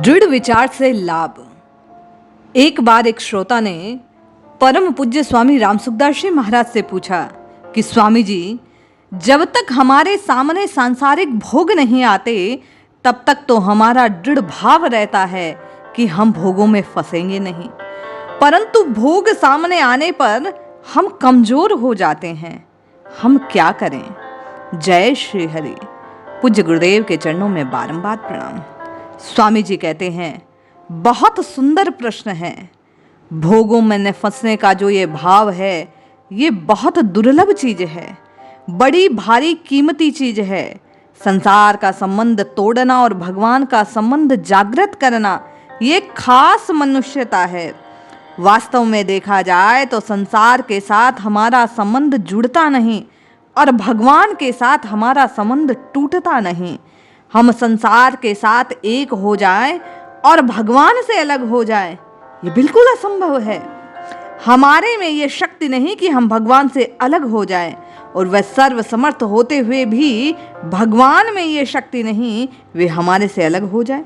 दृढ़ विचार से लाभ। एक बार एक श्रोता ने परम पूज्य स्वामी रामसुखदास जी महाराज से पूछा कि स्वामी जी, जब तक हमारे सामने सांसारिक भोग नहीं आते तब तक तो हमारा दृढ़ भाव रहता है कि हम भोगों में फंसेंगे नहीं, परंतु भोग सामने आने पर हम कमजोर हो जाते हैं। हम क्या करें? जय श्री हरि। पूज्य गुरुदेव के चरणों में बारंबार प्रणाम। स्वामी जी कहते हैं, बहुत सुंदर प्रश्न है। भोगों में न फंसने का जो ये भाव है, ये बहुत दुर्लभ चीज है, बड़ी भारी कीमती चीज है। संसार का संबंध तोड़ना और भगवान का संबंध जागृत करना, ये खास मनुष्यता है। वास्तव में देखा जाए तो संसार के साथ हमारा संबंध जुड़ता नहीं और भगवान के साथ हमारा संबंध टूटता नहीं। हम संसार के साथ एक हो जाएं और भगवान से अलग हो जाएं, ये बिल्कुल असंभव है। हमारे में ये शक्ति नहीं कि हम भगवान से अलग हो जाएं, और वह सर्वसमर्थ होते हुए भी भगवान में ये शक्ति नहीं वे हमारे से अलग हो जाएं।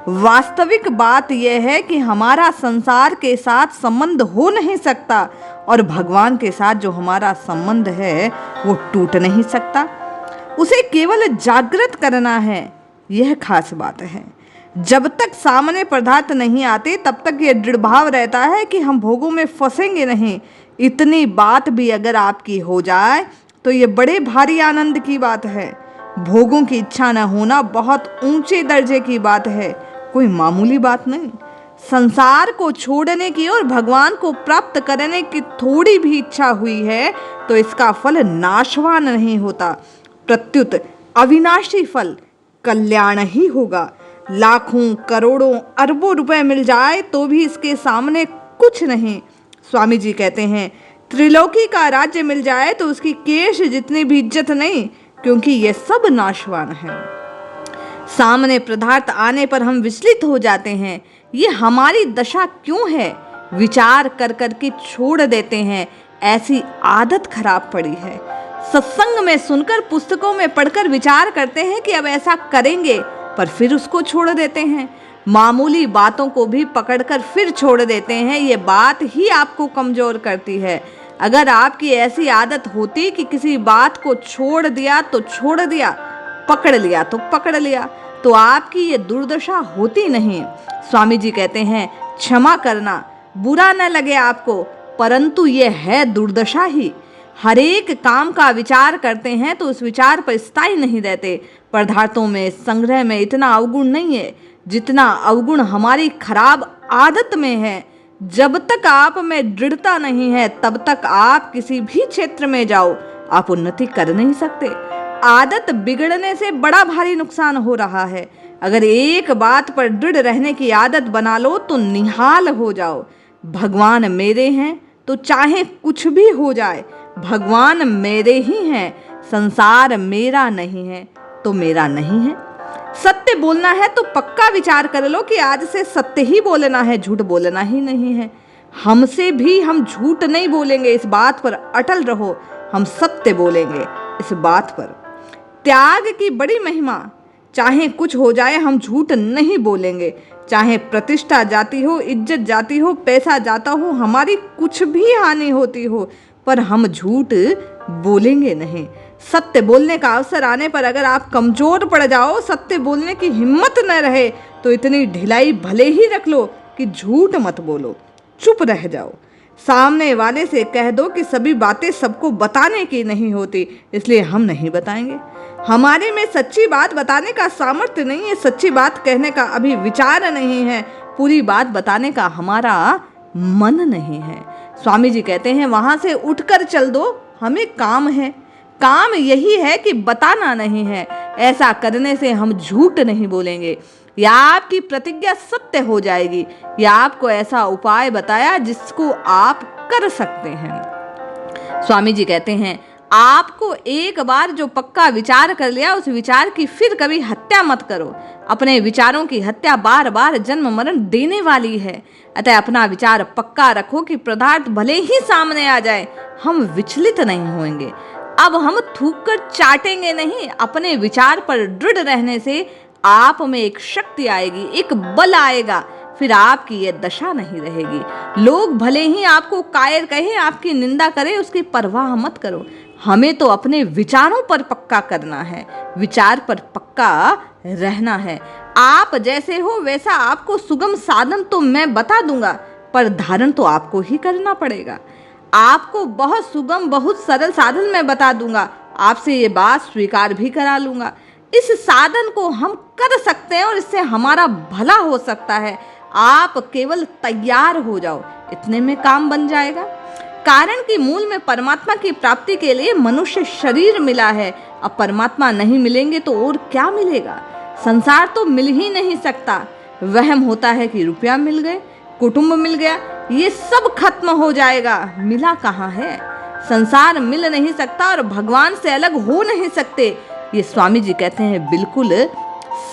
वास्तविक बात यह है कि हमारा संसार के साथ संबंध हो नहीं सकता और भगवान के साथ जो हमारा संबंध है वो टूट नहीं सकता। उसे केवल जागृत करना है, यह खास बात है। जब तक सामने पदार्थ नहीं आते तब तक यह दृढ़ भाव रहता है कि हम भोगों में फंसेंगे नहीं। इतनी बात भी अगर आपकी हो जाए तो ये बड़े भारी आनंद की बात है। भोगों की इच्छा न होना बहुत ऊंचे दर्जे की बात है, कोई मामूली बात नहीं। संसार को छोड़ने की और भगवान को प्राप्त करने की थोड़ी भी इच्छा हुई है तो इसका फल नाशवान नहीं होता, प्रत्युत अविनाशी फल कल्याण ही होगा। लाखों करोड़ों अरबों रुपए मिल जाए तो भी इसके सामने कुछ नहीं। स्वामी जी कहते हैं, त्रिलोकी का राज्य मिल जाए तो उसकी केश जितनी भी इज्जत नहीं, क्योंकि ये सब नाशवान है। सामने पदार्थ आने पर हम विचलित हो जाते हैं। ये हमारी दशा क्यों है? विचार कर कर के छोड़ देते हैं, ऐसी आदत खराब पड़ी है। सत्संग में सुनकर, पुस्तकों में पढ़कर विचार करते हैं कि अब ऐसा करेंगे, पर फिर उसको छोड़ देते हैं। मामूली बातों को भी पकड़कर फिर छोड़ देते हैं। ये बात ही आपको कमजोर करती है। अगर आपकी ऐसी आदत होती कि किसी बात को छोड़ दिया तो छोड़ दिया, पकड़ लिया तो पकड़ लिया, तो आपकी ये दुर्दशा होती नहीं। स्वामी जी कहते हैं, क्षमा करना, बुरा न लगे आपको, परंतु ये है दुर्दशा ही। हर एक काम का विचार करते हैं तो उस विचार पर स्थायी नहीं रहते। पदार्थों में, संग्रह में इतना अवगुण नहीं है जितना अवगुण हमारी खराब आदत में है। जब तक आप में दृढ़ता नहीं है तब तक आप किसी भी क्षेत्र में जाओ, आप उन्नति कर नहीं सकते। आदत बिगड़ने से बड़ा भारी नुकसान हो रहा है। अगर एक बात पर दृढ़ रहने की आदत बना लो तो निहाल हो जाओ। भगवान मेरे हैं तो चाहे कुछ भी हो जाए, भगवान मेरे ही हैं। संसार मेरा नहीं है तो मेरा नहीं है। सत्य बोलना है तो पक्का विचार कर लो कि आज से सत्य ही बोलना है, झूठ बोलना ही नहीं है। हमसे भी हम झूठ नहीं बोलेंगे, इस बात पर अटल रहो। हम सत्य बोलेंगे, इस बात पर। त्याग की बड़ी महिमा। चाहे कुछ हो जाए हम झूठ नहीं बोलेंगे। चाहे प्रतिष्ठा जाती हो, इज्जत जाती हो, पैसा जाता हो, हमारी कुछ भी हानि होती हो, पर हम झूठ बोलेंगे नहीं। सत्य बोलने का अवसर आने पर अगर आप कमजोर पड़ जाओ, सत्य बोलने की हिम्मत न रहे, तो इतनी ढिलाई भले ही रख लो कि झूठ मत बोलो, चुप रह जाओ। सामने वाले से कह दो कि सभी बातें सबको बताने की नहीं होती, इसलिए हम नहीं बताएंगे। हमारे में सच्ची बात बताने का सामर्थ्य नहीं है, सच्ची बात कहने का अभी विचार नहीं है, पूरी बात बताने का हमारा मन नहीं है। स्वामी जी कहते हैं, वहां से उठकर चल दो, हमें काम है। काम यही है कि बताना नहीं है। ऐसा करने से हम झूठ नहीं बोलेंगे, या आपकी प्रतिज्ञा सत्य हो जाएगी, या आपको ऐसा उपाय बताया जिसको आप कर सकते हैं। स्वामी जी कहते हैं, आपको एक बार जो पक्का विचार कर लिया, उस विचार की फिर कभी हत्या मत करो। अपने विचारों की हत्या बार बार जन्म मरण देने वाली है। अतः अपना विचार पक्का रखो कि पदार्थ भले ही सामने आ जाए, हम विचलित नहीं होंगे। अब हम थूक कर चाटेंगे नहीं। अपने विचार पर दृढ़ रहने से आप में एक शक्ति आएगी, एक बल आएगा, फिर आपकी ये दशा नहीं रहेगी। लोग भले ही आपको कायर कहें, आपकी निंदा करें, उसकी परवाह मत करो। हमें तो अपने विचारों पर पक्का करना है, विचार पर पक्का रहना है। आप जैसे हो वैसा आपको सुगम साधन तो मैं बता दूंगा, पर धारण तो आपको ही करना पड़ेगा। आपको बहुत सुगम, बहुत सरल साधन मैं बता दूंगा, आपसे ये बात स्वीकार भी करा लूंगा। इस साधन को हम कर सकते हैं और इससे हमारा भला हो सकता है। आप केवल तैयार हो जाओ, इतने में काम बन जाएगा। कारण कि मूल में परमात्मा की प्राप्ति के लिए मनुष्य शरीर मिला है। अब परमात्मा नहीं मिलेंगे तो और क्या मिलेगा? संसार तो मिल ही नहीं सकता। वहम होता है कि रुपया मिल गए, कुटुंब मिल गया, ये सब खत्म हो जाएगा। मिला कहाँ है? संसार मिल नहीं सकता और भगवान से अलग हो नहीं सकते। ये स्वामी जी कहते हैं बिल्कुल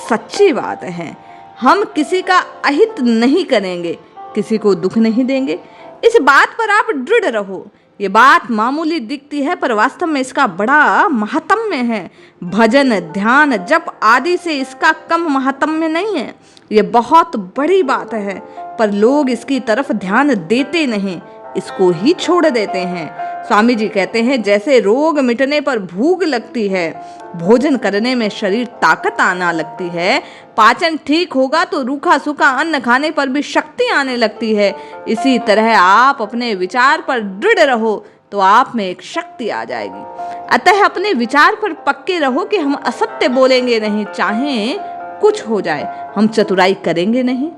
सच्ची बात है। हम किसी का अहित नहीं करेंगे, किसी को दुख नहीं देंगे। इस बात पर आप दृढ़ रहो। ये बात मामूली दिखती है पर वास्तव में इसका बड़ा महात्म्य है। भजन, ध्यान, जप आदि से इसका कम महात्म्य नहीं है। ये बहुत बड़ी बात है, पर लोग इसकी तरफ ध्यान देते नहीं, इसको ही छोड़ देते हैं। स्वामी जी कहते हैं जैसे रोग मिटने पर भूख लगती है, भोजन करने में शरीर ताकत आना लगती है, पाचन ठीक होगा तो रूखा सूखा अन्न खाने पर भी शक्ति आने लगती है, इसी तरह आप अपने विचार पर दृढ़ रहो तो आप में एक शक्ति आ जाएगी। अतः अपने विचार पर पक्के रहो कि हम असत्य बोलेंगे नहीं, चाहे कुछ हो जाए, हम चतुराई करेंगे नहीं।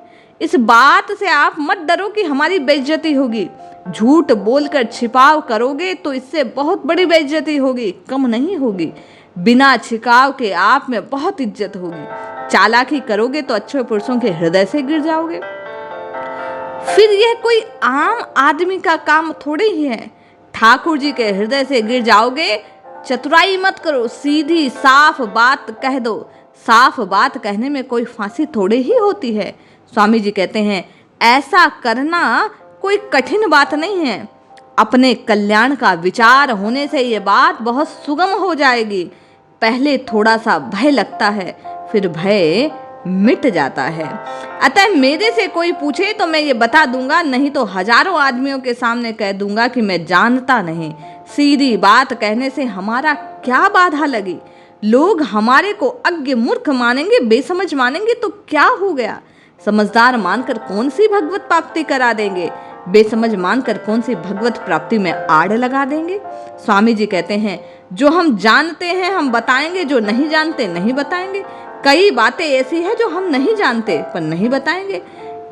इस बात से आप मत डरो कि हमारी बेइज्जती होगी। झूठ बोलकर छिपाव करोगे तो इससे बहुत बड़ी बेइज्जती होगी, कम नहीं होगी। बिना छिकाव के आप में बहुत इज्जत होगी। चालाकी करोगे तो अच्छे पुरुषों के हृदय से गिर जाओगे। फिर यह कोई आम आदमी का काम थोड़े ही है। ठाकुर जी के हृदय से गिर जाओगे। चतुराई मत करो, सीधी साफ बात कह दो। साफ बात कहने में कोई फांसी थोड़े ही होती है। स्वामी जी कहते हैं ऐसा करना कोई कठिन बात नहीं है। अपने कल्याण का विचार होने से ये बात बहुत सुगम हो जाएगी। पहले थोड़ा सा भय लगता है, फिर भय मिट जाता है। अतः मेरे से कोई पूछे तो मैं ये बता दूंगा, नहीं तो हजारों आदमियों के सामने कह दूंगा कि मैं जानता नहीं। सीधी बात कहने से हमारा क्या बाधा लगी? लोग हमारे को अज्ञ मूर्ख मानेंगे, बेसमझ मानेंगे तो क्या हो गया? समझदार मानकर कौन सी भगवत प्राप्ति करा देंगे? बेसमझ मानकर कौन सी भगवत प्राप्ति में आड़ लगा देंगे? स्वामी जी कहते हैं जो हम जानते हैं हम बताएंगे, जो नहीं जानते नहीं बताएंगे। कई बातें ऐसी है जो हम नहीं जानते पर नहीं बताएंगे।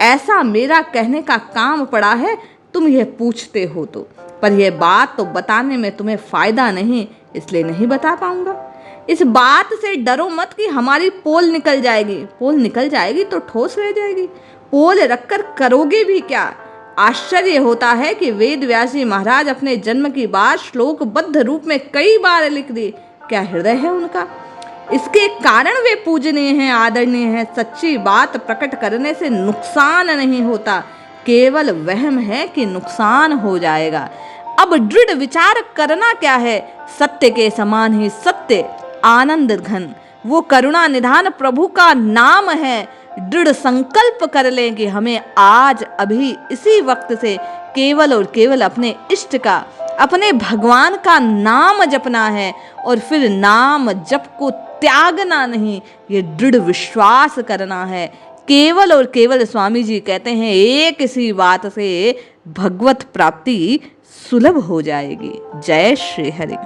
ऐसा मेरा कहने का काम पड़ा है। तुम यह पूछते हो तो, पर यह बात तो बताने में तुम्हें फायदा नहीं, इसलिए नहीं बता पाऊंगा। इस बात से डरो मत कि हमारी पोल निकल जाएगी। पोल निकल जाएगी तो ठोस रह जाएगी। पोल रखकर करोगे भी क्या? आश्चर्य होता है कि वेद व्यास जी महाराज अपने जन्म की बात श्लोकबद्ध रूप में कई बार लिख दी। क्या हृदय है उनका? इसके कारण वे पूजनीय हैं, आदरणीय हैं। सच्ची बात प्रकट करने से नुकसान नहीं होता, केवल वहम है कि नुकसान हो जाएगा। अब दृढ़ विचार करना क्या है? सत्य के समान ही सत्य, आनंद घन, वो करुणा निधान प्रभु का नाम है। दृढ़ संकल्प कर लें कि हमें आज अभी इसी वक्त से केवल और केवल अपने इष्ट का, अपने भगवान का नाम जपना है और फिर नाम जप को त्यागना नहीं, ये दृढ़ विश्वास करना है। केवल और केवल स्वामी जी कहते हैं एक इसी बात से भगवत प्राप्ति सुलभ हो जाएगी। जय श्री हरि।